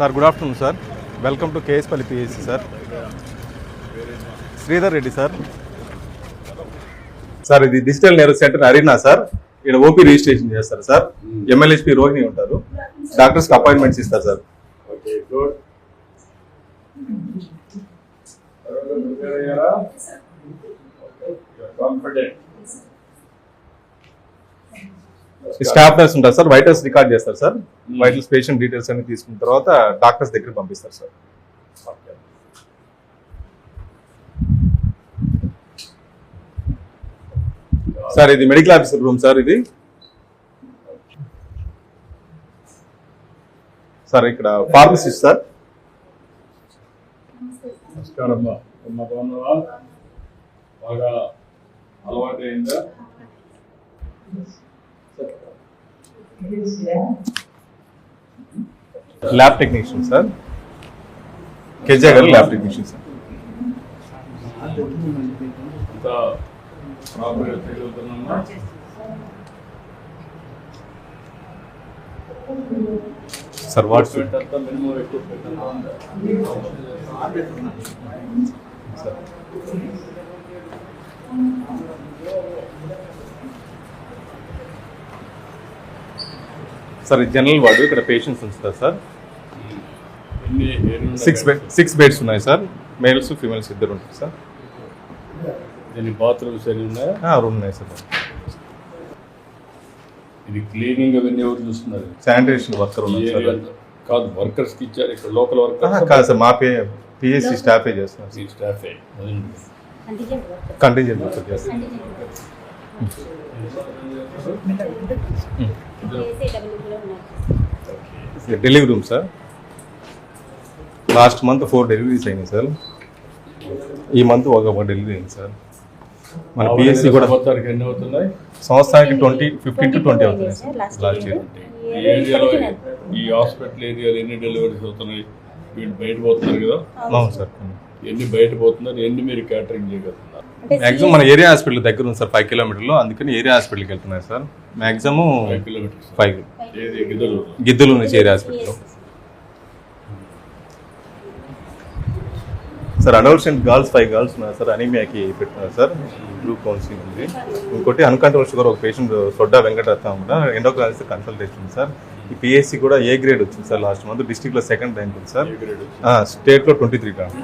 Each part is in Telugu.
Sir good afternoon sir. Welcome to K S Palli PSC sir. Sridhar Reddy sir. Sir ఇది digital nerve centre arena sir. ఇక్కడ ఓపీ రిజిస్ట్రేషన్ చేస్తారు సార్. ఎంఎల్హెచ్పి రోహిణి ఉంటారు. డాక్టర్స్కి అపాయింట్మెంట్స్ ఇస్తారు సార్. స్టాఫ్ నర్స్ ఉంటారు సార్. వైటల్స్ రికార్డ్ చేస్తారు సార్. వైటల్స్ పేషెంట్ డీటెయిల్స్ అన్ని తీసుకున్న తర్వాత డాక్టర్స్ దగ్గర పంపిస్తారు సార్. సార్ ఇది మెడికల్ ఆఫీసర్ రూమ్ సార్. ఇది సార్ ఇక్కడ ఫార్మసిస్ట్ సార్. బాగా అలవాటైందా? Lab technician sir. కేజా గారు lab technician sir. Sir what's sir general ward. ఇక్కడ పేషెంట్స్ ఉంచుతారు సార్. 6 బెడ్స్ ఉన్నాయి సార్. మేల్స్ ఫీమేల్స్ ఇద్దరు ఉంటారు సార్. దీని బాత్రూమ్స్ అన్ని ఉన్నాయా? రూమ్ ఉన్నాయి సార్. ఇది క్లీనింగ్ అవన్నీ ఎవరు చూస్తున్నారు? శానిటేషన్ వర్కర్ ఉన్నారు సార్. కాదు, వర్కర్స్కి ఇచ్చారు. ఇక్కడ లోకల్ వర్కర్స్ కాదు సార్. మా పిఎస్సి స్టాఫే చేస్తున్నారు. ఈ స్టాఫే కంటింజెంట్ వర్కర్ చేస్తారు. Delivery room sir. Last month 4 deliveries అయినాయి సార్. ఈ మంత్ ఒక డెలివరీ అయింది సార్. మన పిఎస్సి కూడా ఎన్ని అవుతున్నాయి? సంవత్సరానికి 15 to 20 అవుతున్నాయి సార్. లాస్ట్ ఇయర్ ఈ ఏరియాలో, ఈ హాస్పిటల్ ఏరియాలో ఎన్ని డెలివరీస్ అవుతున్నాయి? వీళ్ళు బయట పోతున్నారు కదా? అవును సార్. ఎన్ని బయట పోతున్నారు, ఎన్ని మీరు క్యాటరింగ్ చేయగలుగుతున్నారు? మ్యాక్సిమం మన ఏరియా హాస్పిటల్ దగ్గర ఉంది సార్. 5 కిలోమీటర్లు. అందుకని ఏరియా హాస్పిటల్కి వెళ్తున్నారు సార్. Maximum 5 kilometres. 5 గిద్దలు గిద్దలు నుంచి area hospital sir. Adults and girls 5 girls ఉన్నారు సార్. అనీమియాకి పెట్టున్నారు సార్. గ్రూప్ కౌన్సిలింగ్ ఉంది. ఇంకోటి అన్కంట్రోల్ షుగర్ ఒక పేషెంట్ సొడ్డా వెంకటరత్నం కూడా ఎండోక్రాలజిస్ట్ కన్సల్టేషన్ ఉంది సార్. ఈ పిఎస్సి కూడా ఏ గ్రేడ్ వచ్చింది సార్. లాస్ట్ మంత్ డిస్ట్రిక్ట్ లో 2nd ర్యాంక్ ఉంది సార్. స్టేట్ లో 23 ర్యాంక్.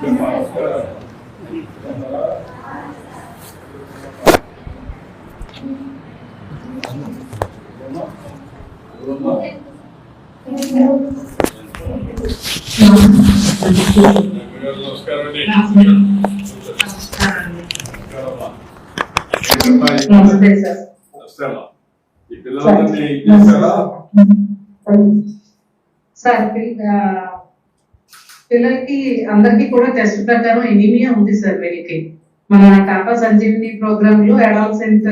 నమస్కారం అండి. ఈ పిల్లలందరినీ చేశారా? సార్ పిల్లలకి అందరికి కూడా టెస్ట్ ప్రకారం ఎనీమియా ఉంది సార్. వీళ్ళకి మన టాటా సంజీవిని ప్రోగ్రామ్ లో అడాల్సెంట్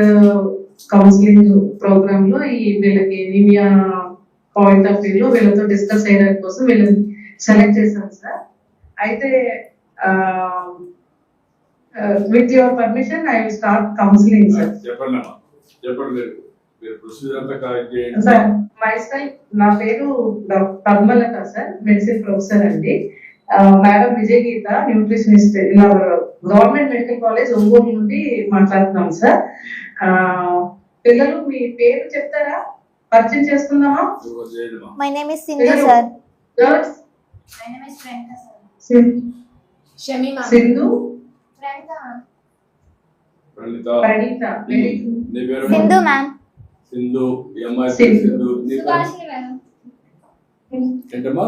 కౌన్సిలింగ్ ప్రోగ్రామ్ లో ఈ వీళ్ళకి ఎనీమియా పాయింట్ ఆఫ్ వ్యూ లో వీళ్ళతో డిస్కస్ చేయడానికి కోసం వీళ్ళని సెలెక్ట్ చేశాం సార్. అయితే with your permission I will start counselling sir. చెప్పండి చెప్పండి. సార్ మైసెల్ఫ్, నా పేరు పద్మలత సార్. మెడిసిన్ ప్రొఫెసర్ అండి. Madam Vijay Geetha, nutritionist in our government medical college Ongole నుండి మాట్లాడుతున్నాం సార్. పిల్లలు మీ పేరు చెప్తారా? పరిచయం చేసుకుందామా? My name is Sindhu sir. Girls? My name is Pranita sir. Shamima. Sindhu? Pranita. Pranita. Very good. Sindhu ma'am. Sindhu, MI Sindhu. Sindhu, Subhashini ma'am. ఏంటమ్మా?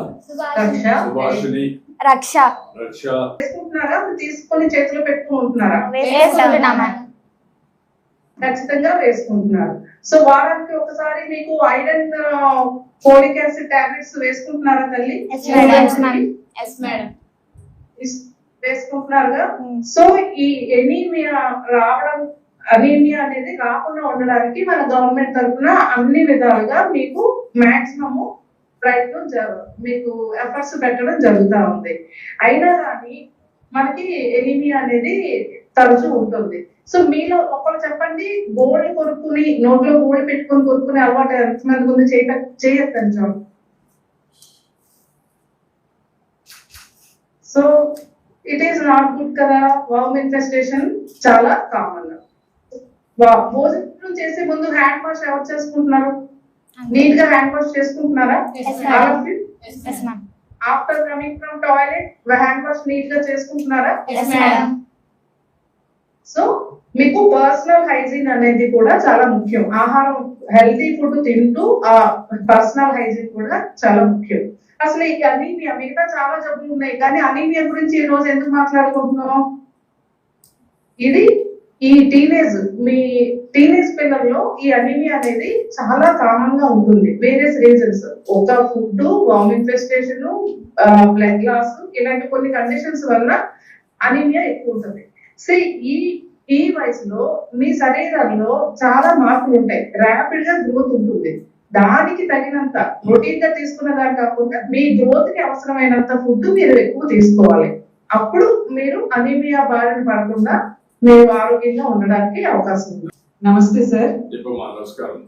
రక్ష. సుభాషిణి, Raksha. రక్ష. వేసుకుంటున్నారా? తీసుకొని చేతిలో పెట్టుకుంటున్నారా? వేసుకుంటున్నా ma'am. ఖచ్చితంగా వేసుకుంటున్నారు. సో వారానికి ఒకసారి మీకు ఐరన్ ఫోలిక్ యాసిడ్ టాబ్లెట్స్ వేసుకుంటున్నారా తల్లి? Yes ma'am. Yes madam. వేసుకుంటున్నారుగా. సో ఈ ఎనీమియా రావడం, అనీమియా అనేది రాకుండా ఉండడానికి మన గవర్నమెంట్ తరఫున అన్ని విధాలుగా మీకు మాక్సిమము ప్రయత్నం మీకు ఎఫర్ట్స్ పెట్టడం జరుగుతూ ఉంది. అయినా కానీ మనకి ఎనీమియా అనేది తరచూ ఉంటుంది. సో మీలో ఒకరు చెప్పండి, గోళ్ళు కొనుక్కుని నోట్లో గోళ్ళు పెట్టుకొని కొనుక్కునే అలవాటు ఎంతమంది ఉంది? చేయొద్దని చూడండి. So it is not good కదా. వర్మ్ ఇన్ఫెస్టేషన్ చాలా కామన్. భోజనం చేసే ముందు హ్యాండ్ వాష్ ఎవరు చేసుకుంటున్నారు? నీట్ గా హ్యాండ్ వాష్ చేసుకుంటున్నారా? Yes, ma'am. After coming from toilet hand wash neat గా చేసుకుంటున్నారా? Yes, madam. సో మీకు పర్సనల్ హైజీన్ అనేది కూడా చాలా ముఖ్యం. ఆహారం హెల్తీ ఫుడ్ తింటూ ఆ పర్సనల్ హైజీన్ కూడా చాలా ముఖ్యం. అసలు ఈ అనీమియా, మిగతా చాలా జబ్బులు ఉన్నాయి కానీ అనీమియా గురించి ఈ రోజు ఎందుకు మాట్లాడుకుంటున్నాం? ఇది ఈ మీ టీనేజ్ పిల్లల్లో ఈ అనీమియా అనేది చాలా కామన్ గా ఉంటుంది. వేరియస్ రీజన్స్, ఒక ఫుడ్, వామ్ ఇన్ఫెస్టేషన్, బ్లడ్ లాస్, ఇలాంటి కొన్ని కండిషన్స్ వల్ల అనీమియా ఎక్కువ ఉంటుంది. సో ఈ వయసులో మీ శరీరంలో చాలా మార్పులు ఉంటాయి. ర్యాపిడ్ గా గ్రోత్ ఉంటుంది. దానికి తగినంత రొటీన్ గా తీసుకున్న దాని కాకుండా మీ గ్రోత్ కి అవసరమైనంత ఫుడ్ మీరు ఎక్కువ తీసుకోవాలి. అప్పుడు మీరు అనీమియా బారిన పడకుండా మీరు ఆరోగ్యంగా ఉండడానికి అవకాశం ఉంది. నమస్తే సార్. నమస్కారం.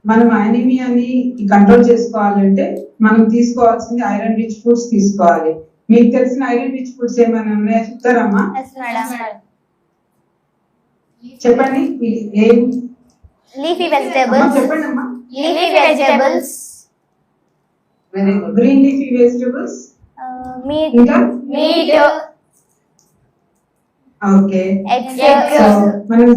మనం అనీమియాని కంట్రోల్ చేసుకోవాలంటే మనం తీసుకోవాల్సింది ఐరన్ రిచ్ ఫుడ్స్ తీసుకోవాలి. మీకు తెలిసిన ఐరన్ రిచ్ ఫుడ్స్ ఏమైనా ఉన్నాయా చెప్తారమ్మా? Yes, madam. చెప్పండి. ఏం Leafy అమ్మా vegetables. చెప్పండి అమ్మా. Leafy vegetables. Very good. Green leafy vegetables, Meat. ఇంకా Meat. ఓకే. Eggs. సో మనం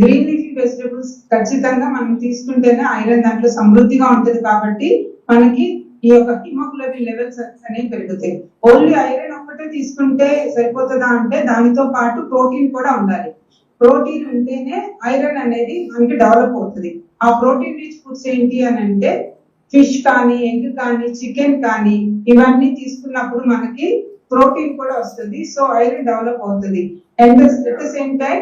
గ్రీన్ లీఫీ వెజిటబుల్స్ ఖచ్చితంగా మనం తీసుకుంటేనే ఐరన్ దాంట్లో సమృద్ధిగా ఉంటది కాబట్టి మనకి ఈ యొక్క హిమోగ్లోబిన్ లెవెల్స్ అనేవి పెరుగుతాయి. ఓన్లీ ఐరన్ ఒక్కటే తీసుకుంటే సరిపోతుందా అంటే దానితో పాటు ప్రోటీన్ కూడా ఉండాలి. ప్రోటీన్ ఉంటేనే ఐరన్ అనేది మనకి డెవలప్ అవుతుంది. ఆ ప్రోటీన్ రిచ్ ఫుడ్స్ ఏంటి అని అంటే ఫిష్ కానీ, ఎగ్ కానీ, చికెన్ కానీ ఇవన్నీ తీసుకున్నప్పుడు మనకి ప్రోటీన్ కూడా వస్తుంది. సో ఐరన్ డెవలప్ అవుతుంది. And at the same time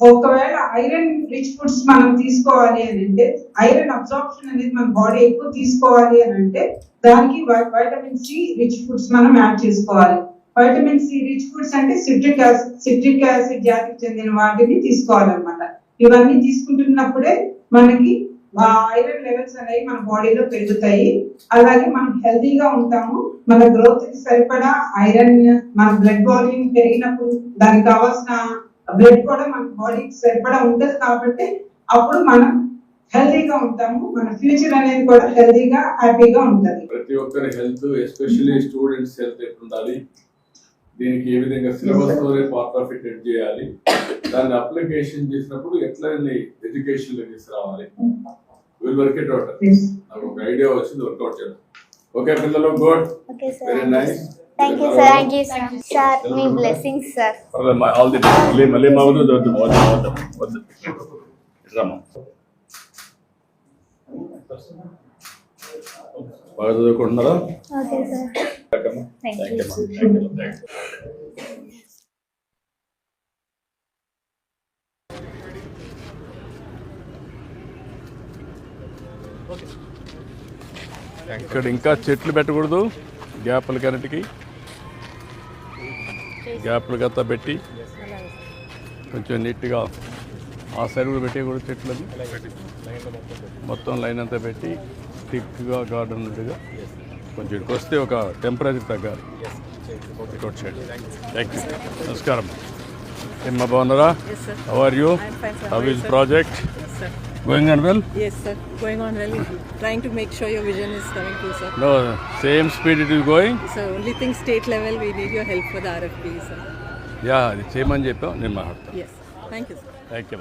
ఒకవేళ ఐరన్ రిచ్ ఫుడ్స్ మనం తీసుకోవాలి అని అంటే, ఐరన్ అబ్సార్ప్షన్ అనేది మన బాడీ ఎక్కువ తీసుకోవాలి అని అంటే దానికి వైటమిన్ సి రిచ్ ఫుడ్స్ మనం యాడ్ చేసుకోవాలి. వైటమిన్ సి రిచ్ ఫుడ్స్ అంటే సిట్రిక్ యాసిడ్ జాతికి చెందిన వాటిని తీసుకోవాలన్నమాట. ఇవన్నీ తీసుకుంటున్నప్పుడే మనకి ఐరన్ లెవెల్స్ అనేవి మన బాడీలో పెరుగుతాయి. అలాగే మనం హెల్తీగా ఉంటాము. మన గ్రోత్ కి సరిపడా ఐరన్, మన బ్లడ్ వాల్యూమ్ పెరిగినప్పుడు దానికి కావాల్సిన బ్లడ్ కూడా మన బాడీకి సరిపడా ఉంటది కాబట్టి అప్పుడు మనం హెల్తీగా ఉంటాము. మన ఫ్యూచర్ అనేది కూడా హెల్తీగా, హ్యాపీగా ఉంటది. ప్రతి ఒక్కరి హెల్త్, ఎస్పెషల్లీ స్టూడెంట్స్ హెల్త్ ఎట్లా ఉండాలి, దీనికి ఏ విధంగా సిలబస్ తోనే పార్ట్ ఆఫ్ ఇట్ చేయాలి, దాన్ని అప్లికేషన్ చేసినప్పుడు ఎట్లా ఎడ్యుకేషన్ లో తీసుకురావాలి, విల్ వర్క్ ఇట్ అవుట్. నాకు ఒక ఐడియా వచ్చింది, వర్కౌట్ చేద్దాం. ఓకే పిల్లలు, good, Okay, sir. Very nice. Thank you, sir. Thank you, sir. Sir, me blessings, sir. All the మళ్ళీ మా వద్దు రమ్మా. బాగా చదువుకుంటున్నారా? Okay, sir. Thank you. ఇక్కడ ఇంకా చెట్లు పెట్టకూడదు, గ్యాప్ల కరెంట్కి గ్యాప్లు గత పెట్టి కొంచెం నీట్గా ఆ సైడ్ కూడా పెట్టేయకూడదు. చెట్లని మొత్తం లైన్ అంతా పెట్టి థిక్గా గార్డెన్ ఉన్నట్టుగా కొంచెం ఇక్కడికి వస్తే ఒక టెంపరేచర్ తగ్గాలి. Thank you. నమస్కారం. ఏమ్మా బాగున్నారా? How are you? How is project? Going on well? Yes, sir. Going on well. Trying to make sure your vision is coming true, sir. No, same speed it is going? So only thing state level, we need your help for the RFP, sir. Yeah, అది చేయమని చెప్పాం, నేను మాట్లాడతాను. Yes. Thank you, sir. Thank you.